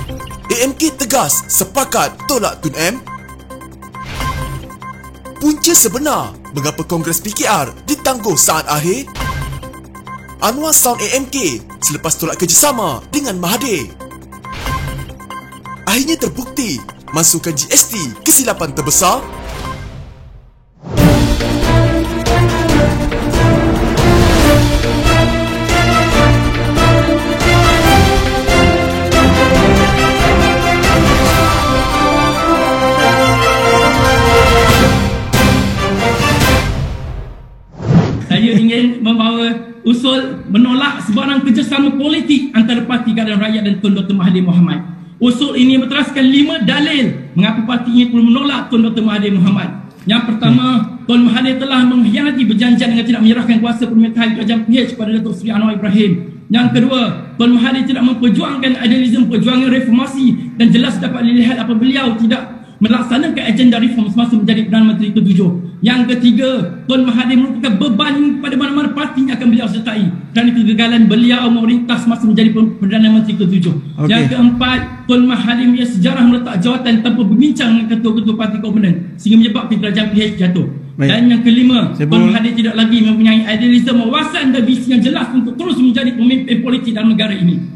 AMK tegas sepakat tolak Tun M. Punca sebenar mengapa Kongres PKR ditangguh saat akhir. Anwar Sound AMK selepas tolak kerjasama dengan Mahathir. Akhirnya terbukti masukkan GST kesilapan terbesar. Saya ingin membawa usul menolak sebarang kerjasama politik antara Parti Keadilan Rakyat dan Tun Dr. Mahathir Mohamad. Usul ini berteraskan 5 dalil mengapa partinya perlu menolak Tun Dr. Mahathir Mohamad. Yang pertama, Tun Mahathir telah mengkhianati berjanjian dengan tidak menyerahkan kuasa pemerintahan kerajaan PH kepada Datuk Seri Anwar Ibrahim. Yang kedua, Tun Mahathir tidak memperjuangkan idealisme perjuangan reformasi dan jelas dapat dilihat apabila beliau tidak melaksanakan agenda reform semasa menjadi Perdana Menteri ke-7. Yang ketiga, Tun Mahathir merupakan beban pada mana-mana parti yang akan beliau sertai kerana kegagalan beliau memerintah semasa menjadi Perdana Menteri ke-7. Okay. Yang keempat, Tun Mahathir punya sejarah meletak jawatan tanpa berbincang dengan ketua-ketua parti komponen sehingga menyebabkan kerajaan PH jatuh. Baik. Dan yang kelima, Tun Mahathir tidak lagi mempunyai idealisme, wawasan dan visi yang jelas untuk terus menjadi pemimpin politik dalam negara ini.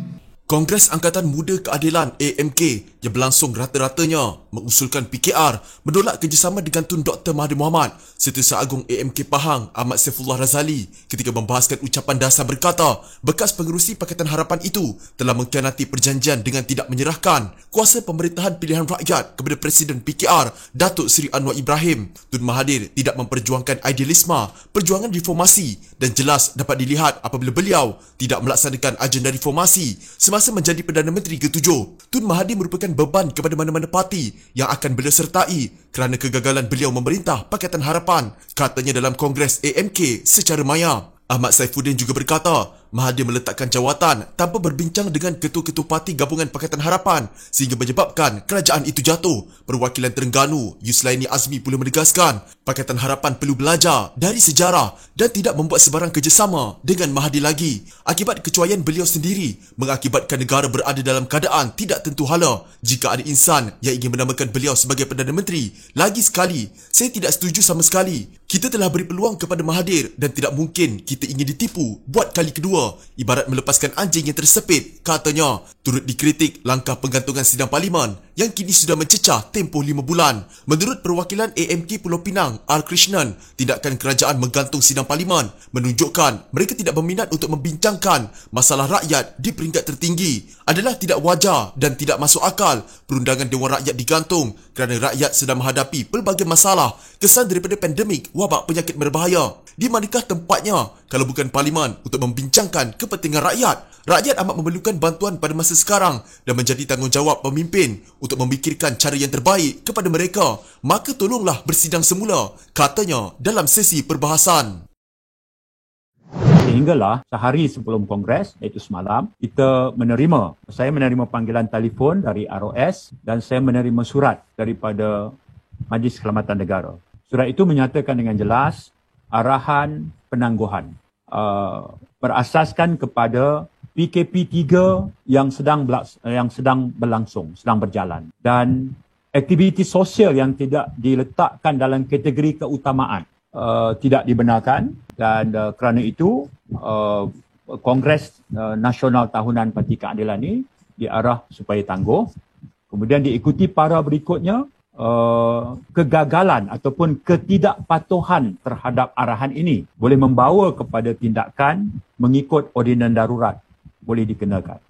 Kongres Angkatan Muda Keadilan AMK yang berlangsung rata-ratanya mengusulkan PKR menolak kerjasama dengan Tun Dr. Mahathir Mohamad. Setiausaha Agung AMK Pahang Ahmad Saifullah Razali ketika membahaskan ucapan dasar berkata bekas pengerusi Pakatan Harapan itu telah mengkhianati perjanjian dengan tidak menyerahkan kuasa pemerintahan pilihan rakyat kepada Presiden PKR Datuk Seri Anwar Ibrahim. Tun Mahathir tidak memperjuangkan idealisme perjuangan reformasi dan jelas dapat dilihat apabila beliau tidak melaksanakan agenda reformasi semasa menjadi Perdana Menteri ke-7. Tun Mahathir merupakan beban kepada mana-mana parti yang akan beliau sertai kerana kegagalan beliau memerintah Pakatan Harapan, katanya dalam Kongres AMK secara maya. Ahmad Saifuddin juga berkata, Mahathir meletakkan jawatan tanpa berbincang dengan ketua-ketua parti gabungan Pakatan Harapan sehingga menyebabkan kerajaan itu jatuh. Perwakilan Terengganu, Yuslaini Azmi pula menegaskan, Pakatan Harapan perlu belajar dari sejarah dan tidak membuat sebarang kerjasama dengan Mahathir lagi. Akibat kecuaian beliau sendiri mengakibatkan negara berada dalam keadaan tidak tentu hala. Jika ada insan yang ingin menamakan beliau sebagai Perdana Menteri, lagi sekali, saya tidak setuju sama sekali. Kita telah beri peluang kepada Mahathir dan tidak mungkin kita ingin ditipu buat kali kedua. Ibarat melepaskan anjing yang tersepit, katanya. Turut dikritik langkah penggantungan sidang parlimen yang kini sudah mencecah tempoh 5 bulan. Menurut perwakilan AMK Pulau Pinang, R. Krishnan, tindakan kerajaan menggantung sidang parlimen menunjukkan mereka tidak berminat untuk membincangkan masalah rakyat di peringkat tertinggi. Adalah tidak wajar dan tidak masuk akal perundangan Dewan Rakyat digantung kerana rakyat sedang menghadapi pelbagai masalah kesan daripada pandemik wabak penyakit berbahaya. Di manakah tempatnya kalau bukan parlimen untuk membincangkan kepentingan rakyat? Rakyat amat memerlukan bantuan pada masa sekarang dan menjadi tanggungjawab pemimpin untuk memikirkan cara yang terbaik kepada mereka. Maka tolonglah bersidang semula, katanya dalam sesi perbahasan. Sehinggalah sehari sebelum Kongres, iaitu semalam, saya menerima panggilan telefon dari ROS dan saya menerima surat daripada Majlis Keselamatan Negara. Surat itu menyatakan dengan jelas arahan penangguhan berasaskan kepada PKP 3 yang sedang berlangsung, sedang berjalan, dan aktiviti sosial yang tidak diletakkan dalam kategori keutamaan tidak dibenarkan, dan kerana itu Kongres Nasional Tahunan Parti Keadilan ini diarah supaya tangguh. Kemudian diikuti para berikutnya, kegagalan ataupun ketidakpatuhan terhadap arahan ini boleh membawa kepada tindakan mengikut ordinan darurat boleh dikenakan.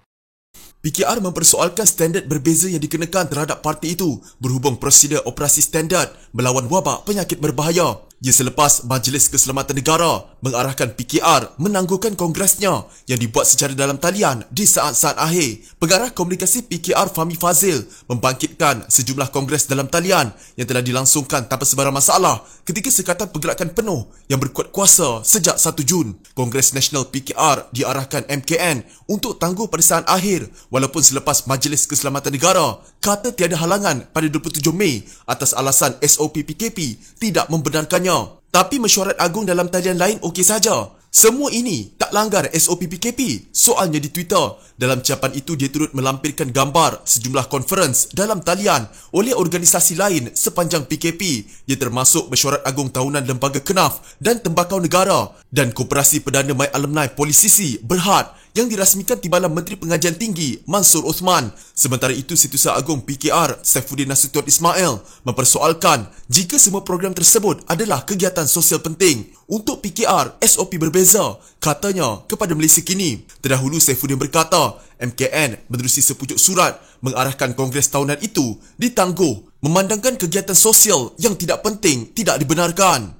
PKR mempersoalkan standard berbeza yang dikenakan terhadap parti itu berhubung prosedur operasi standard melawan wabak penyakit berbahaya. Ia selepas Majlis Keselamatan Negara mengarahkan PKR menangguhkan kongresnya yang dibuat secara dalam talian di saat-saat akhir. Pengarah komunikasi PKR Fahmi Fazil membangkitkan sejumlah kongres dalam talian yang telah dilangsungkan tanpa sebarang masalah ketika Sekatan Pergerakan Penuh yang berkuat kuasa sejak 1 Jun. Kongres Nasional PKR diarahkan MKN untuk tangguh pada saat akhir walaupun selepas Majlis Keselamatan Negara kata tiada halangan pada 27 Mei atas alasan SOP PKP tidak membenarkannya. Tapi mesyuarat agung dalam talian lain okey saja. Semua ini tak langgar SOP PKP, soalnya di Twitter. Dalam ucapan itu, dia turut melampirkan gambar sejumlah konferens dalam talian oleh organisasi lain sepanjang PKP. Ia termasuk Mesyuarat Agung Tahunan Lembaga Kenaf dan Tembakau Negara dan Koperasi Perdana My Alumni Polisisi Berhad yang dirasmikan Timbalan Menteri Pengajian Tinggi Mansur Osman. Sementara itu, Setiausaha Agung PKR Saifuddin Nasution Ismail mempersoalkan jika semua program tersebut adalah kegiatan sosial penting. Untuk PKR, SOP berbeza, katanya kepada Malaysia Kini. Terdahulu, Saifuddin berkata MKN menerusi sepucuk surat mengarahkan Kongres tahunan itu ditangguh memandangkan kegiatan sosial yang tidak penting tidak dibenarkan.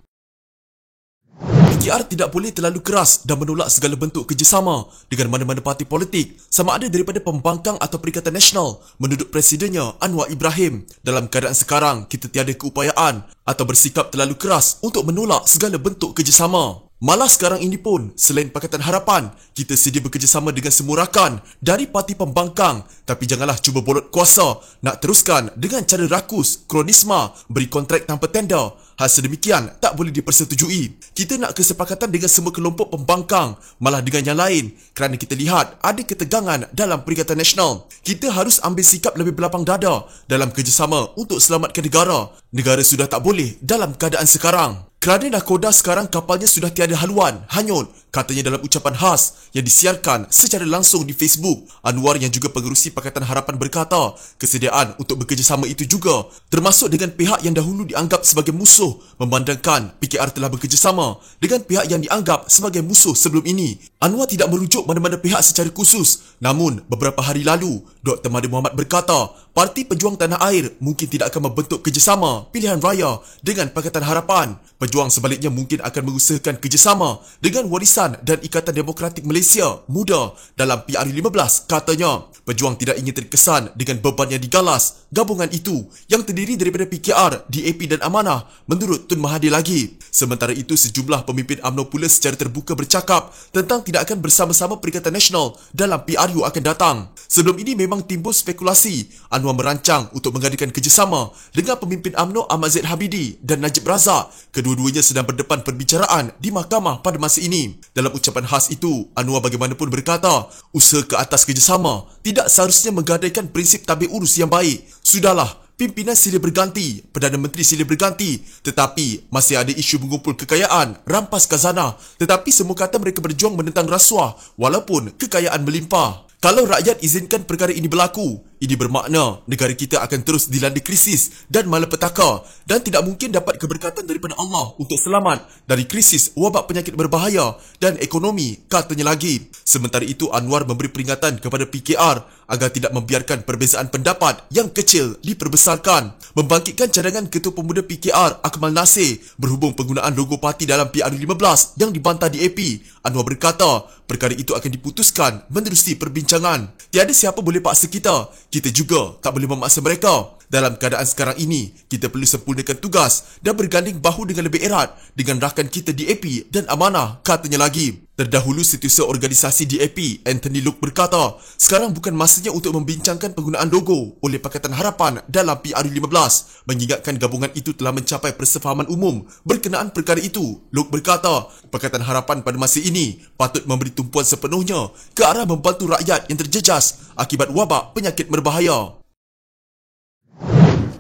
PKR tidak boleh terlalu keras dan menolak segala bentuk kerjasama dengan mana-mana parti politik, sama ada daripada pembangkang atau Perikatan Nasional, menurut Presidennya Anwar Ibrahim. Dalam keadaan sekarang, kita tiada keupayaan atau bersikap terlalu keras untuk menolak segala bentuk kerjasama. Malah sekarang ini pun, selain Pakatan Harapan, kita sedia bekerjasama dengan semua rakan dari parti pembangkang. Tapi janganlah cuba bolot kuasa nak teruskan dengan cara rakus, kronisma, beri kontrak tanpa tender. Hal sedemikian tak boleh dipersetujui. Kita nak kesepakatan dengan semua kelompok pembangkang, malah dengan yang lain, kerana kita lihat ada ketegangan dalam Perikatan Nasional. Kita harus ambil sikap lebih berlapang dada dalam kerjasama untuk selamatkan negara. Negara sudah tak boleh dalam keadaan sekarang. Kerana Nakoda sekarang kapalnya sudah tiada haluan, hanyut, katanya dalam ucapan khas yang disiarkan secara langsung di Facebook. Anwar yang juga pengerusi Pakatan Harapan berkata, kesediaan untuk bekerjasama itu juga termasuk dengan pihak yang dahulu dianggap sebagai musuh, memandangkan PKR telah bekerjasama dengan pihak yang dianggap sebagai musuh sebelum ini. Anwar tidak merujuk mana-mana pihak secara khusus, namun beberapa hari lalu, Dr. Mahathir Mohamad berkata, Parti Pejuang Tanah Air mungkin tidak akan membentuk kerjasama pilihan raya dengan Pakatan Harapan. Pejuang sebaliknya mungkin akan mengusahakan kerjasama dengan Warisan dan Ikatan Demokratik Malaysia Muda dalam PRU15, katanya. Pejuang tidak ingin terkesan dengan beban yang digalas gabungan itu yang terdiri daripada PKR, DAP dan Amanah, menurut Tun Mahathir lagi. Sementara itu, sejumlah pemimpin UMNO pula secara terbuka bercakap tentang tidak akan bersama-sama Perikatan Nasional dalam PRU akan datang. Sebelum ini memang timbul spekulasi Anwar merancang untuk mengadakan kerjasama dengan pemimpin UMNO Ahmad Zaid Habidi dan Najib Razak. Kedua-duanya sedang berdepan perbicaraan di mahkamah pada masa ini. Dalam ucapan khas itu, Anwar bagaimanapun berkata, usaha ke atas kerjasama tidak seharusnya menggadaikan prinsip tabik urus yang baik. Sudahlah, pimpinan silih berganti, Perdana Menteri silih berganti, tetapi masih ada isu mengumpul kekayaan, rampas khazanah. Tetapi semua kata mereka berjuang menentang rasuah walaupun kekayaan melimpah. Kalau rakyat izinkan perkara ini berlaku, ini bermakna negara kita akan terus dilanda krisis dan malapetaka dan tidak mungkin dapat keberkatan daripada Allah untuk selamat dari krisis wabak penyakit berbahaya dan ekonomi, katanya lagi. Sementara itu, Anwar memberi peringatan kepada PKR agar tidak membiarkan perbezaan pendapat yang kecil diperbesarkan. Membangkitkan cadangan Ketua Pemuda PKR Akmal Nasir berhubung penggunaan logo parti dalam PRU15 yang dibantah DAP, Anwar berkata perkara itu akan diputuskan menerusi perbincangan. Tiada siapa boleh paksa kita. Kita juga tak boleh memaksa mereka. Dalam keadaan sekarang ini, kita perlu sempurnakan tugas dan berganding bahu dengan lebih erat dengan rakan kita DAP dan Amanah, katanya lagi. Terdahulu, Setiausaha Organisasi DAP, Anthony Luke berkata, sekarang bukan masanya untuk membincangkan penggunaan logo oleh Pakatan Harapan dalam PRU15. Mengingatkan gabungan itu telah mencapai persefahaman umum berkenaan perkara itu. Luke berkata, Pakatan Harapan pada masa ini patut memberi tumpuan sepenuhnya ke arah membantu rakyat yang terjejas akibat wabak penyakit berbahaya.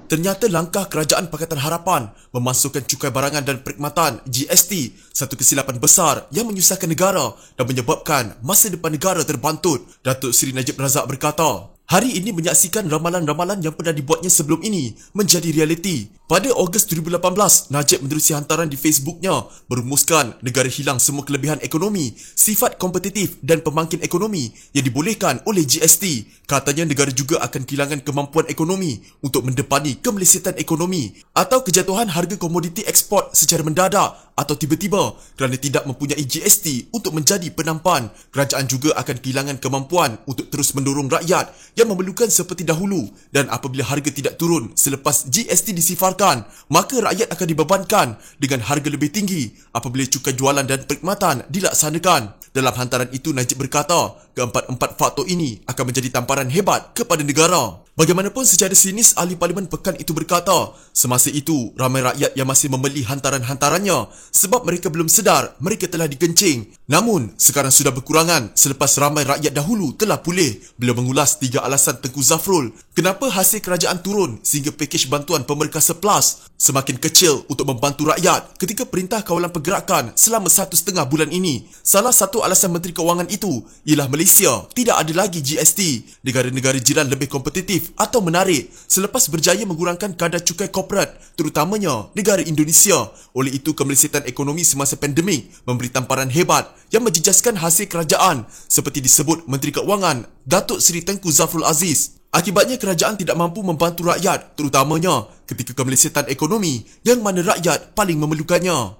Ternyata langkah Kerajaan Pakatan Harapan memasukkan cukai barangan dan perkhidmatan GST satu kesilapan besar yang menyusahkan negara dan menyebabkan masa depan negara terbantut. Datuk Seri Najib Razak berkata, hari ini menyaksikan ramalan-ramalan yang pernah dibuatnya sebelum ini menjadi realiti. Pada Ogos 2018, Najib menerusi hantaran di Facebooknya merumuskan negara hilang semua kelebihan ekonomi, sifat kompetitif dan pembangkit ekonomi yang dibolehkan oleh GST. Katanya negara juga akan kehilangan kemampuan ekonomi untuk mendepani kemelesetan ekonomi atau kejatuhan harga komoditi ekspor secara mendadak atau tiba-tiba kerana tidak mempunyai GST untuk menjadi penampan. Kerajaan juga akan kehilangan kemampuan untuk terus mendorong rakyat yang memerlukan seperti dahulu, dan apabila harga tidak turun selepas GST disifarkan, maka rakyat akan dibebankan dengan harga lebih tinggi apabila cukai jualan dan perkhidmatan dilaksanakan. Dalam hantaran itu, Najib berkata, keempat-empat faktor ini akan menjadi tamparan hebat kepada negara. Bagaimanapun secara sinis ahli parlimen pekan itu berkata, semasa itu ramai rakyat yang masih membeli hantaran-hantarannya sebab mereka belum sedar mereka telah digencing. Namun sekarang sudah berkurangan selepas ramai rakyat dahulu telah pulih. Beliau mengulas 3 alasan Tengku Zafrul kenapa hasil kerajaan turun sehingga pakej bantuan Pemerkasa Plus semakin kecil untuk membantu rakyat ketika Perintah Kawalan Pergerakan selama 1.5 bulan ini. Salah satu alasan Menteri Keuangan itu ialah Malaysia tidak ada lagi GST. Negara-negara jiran lebih kompetitif atau menarik selepas berjaya mengurangkan kadar cukai korporat, terutamanya negara Indonesia. Oleh itu, kemelesetan ekonomi semasa pandemik memberi tamparan hebat yang menjejaskan hasil kerajaan seperti disebut Menteri Keuangan Datuk Seri Tengku Zafrul Aziz. Akibatnya kerajaan tidak mampu membantu rakyat, terutamanya ketika kemelesetan ekonomi yang mana rakyat paling memerlukannya.